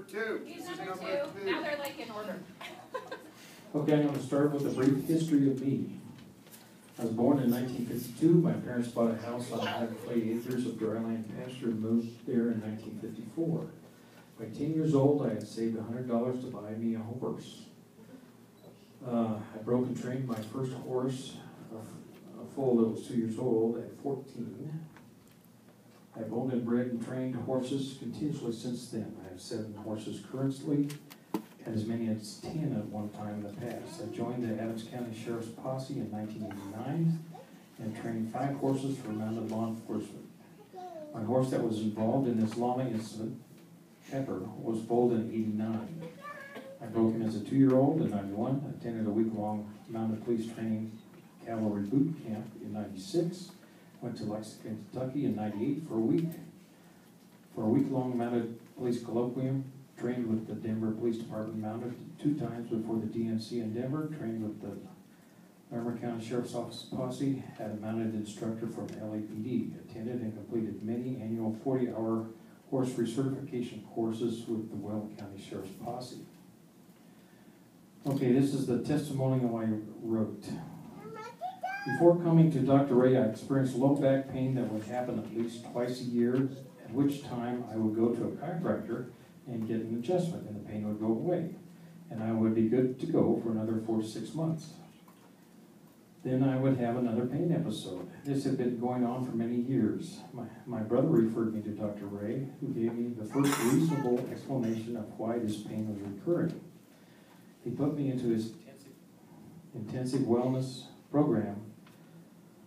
two. He's number two. Now they're like in order. Okay, I'm going to start with a brief history of me. I was born in 1952. My parents bought a house on 120 acres of dryland pasture and moved there in 1954. By 10 years old, I had saved $100 to buy me a horse. I broke and trained my first horse, a foal that was 2 years old, at 14. I've owned and bred and trained horses continuously since then. I have 7 horses currently, and as many as 10 at one time in the past. I joined the Adams County Sheriff's Posse in 1989 and trained 5 horses for mounted law enforcement. My horse that was involved in this llama incident, Pepper, was foaled in 89. I broke him as a 2-year-old in 91, attended a week-long mounted police training cavalry boot camp in 96, went to Lexington, Kentucky in 98 for a week-long mounted police colloquium, trained with the Denver Police Department mounted 2 times before the DNC in Denver, trained with the Larimer County Sheriff's Office Posse, had a mounted instructor from LAPD, attended and completed many annual 40-hour horse recertification courses with the Weld County Sheriff's Posse. Okay, this is the testimonial I wrote. Before coming to Dr. Ray, I experienced low back pain that would happen at least twice a year, at which time I would go to a chiropractor and get an adjustment, and the pain would go away, and I would be good to go for another 4 to 6 months. Then I would have another pain episode. This had been going on for many years. My brother referred me to Dr. Ray, who gave me the first reasonable explanation of why this pain was recurring. He put me into his intensive wellness program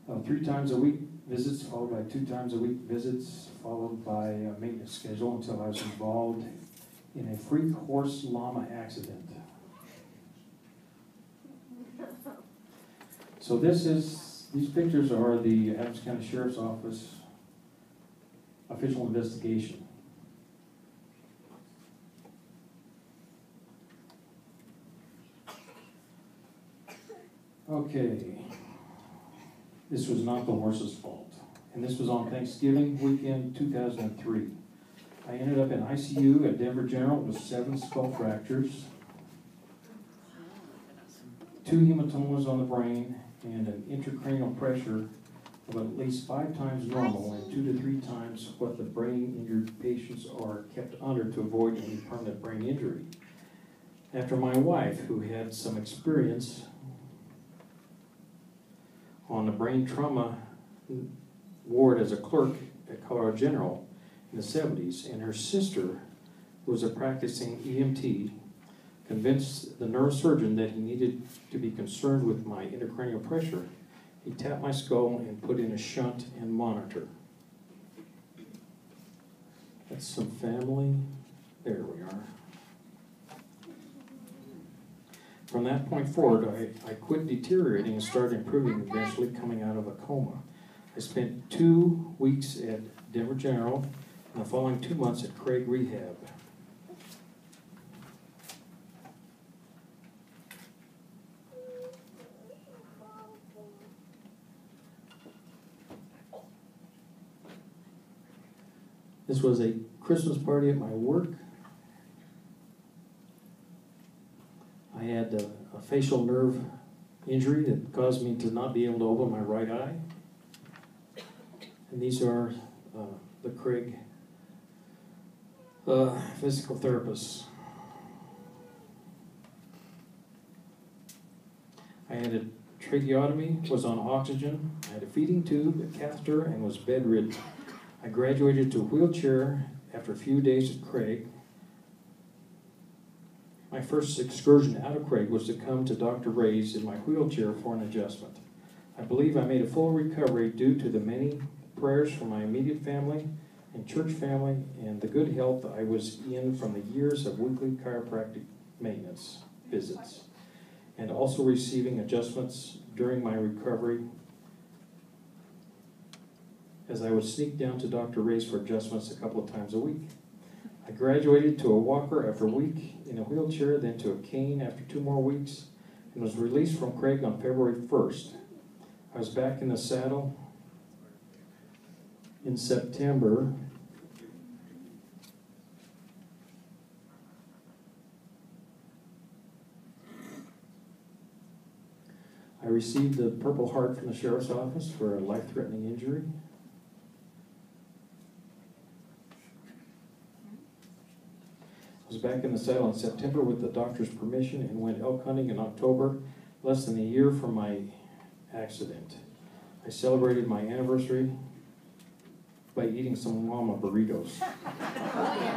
of 3 times a week visits, followed by 2 times a week visits, followed by a maintenance schedule until I was involved in a freak horse llama accident. So these pictures are the Adams County Sheriff's Office official investigation. Okay, this was not the horse's fault, and this was on Thanksgiving weekend 2003. I ended up in ICU at Denver General with 7 skull fractures, 2 hematomas on the brain, and an intracranial pressure of at least 5 times normal and 2 to 3 times what the brain injured patients are kept under to avoid any permanent brain injury. After my wife, who had some experience on the brain trauma ward as a clerk at Colorado General in the 70s, and her sister, who was a practicing EMT, convinced the neurosurgeon that he needed to be concerned with my intracranial pressure. He tapped my skull and put in a shunt and monitor. That's some family. There we are. From that point forward, I quit deteriorating and started improving, eventually coming out of a coma. I spent 2 weeks at Denver General and the following 2 months at Craig Rehab. This was a Christmas party at my work. I had a facial nerve injury that caused me to not be able to open my right eye. And these are the Craig physical therapists. I had a tracheotomy, was on oxygen, I had a feeding tube, a catheter, and was bedridden. I graduated to a wheelchair after a few days at Craig. My first excursion out of Craig was to come to Dr. Ray's in my wheelchair for an adjustment. I believe I made a full recovery due to the many prayers from my immediate family and church family and the good health I was in from the years of weekly chiropractic maintenance visits, and also receiving adjustments during my recovery as I would sneak down to Dr. Ray's for adjustments a couple of times a week. I graduated to a walker after a week in a wheelchair, then to a cane after 2 more weeks, and was released from Craig on February 1st. I was back in the saddle in September received the Purple Heart from the Sheriff's Office for a life-threatening injury. I was back in the saddle in September with the doctor's permission and went elk hunting in October, less than a year from my accident. I celebrated my anniversary by eating some llama burritos. Oh,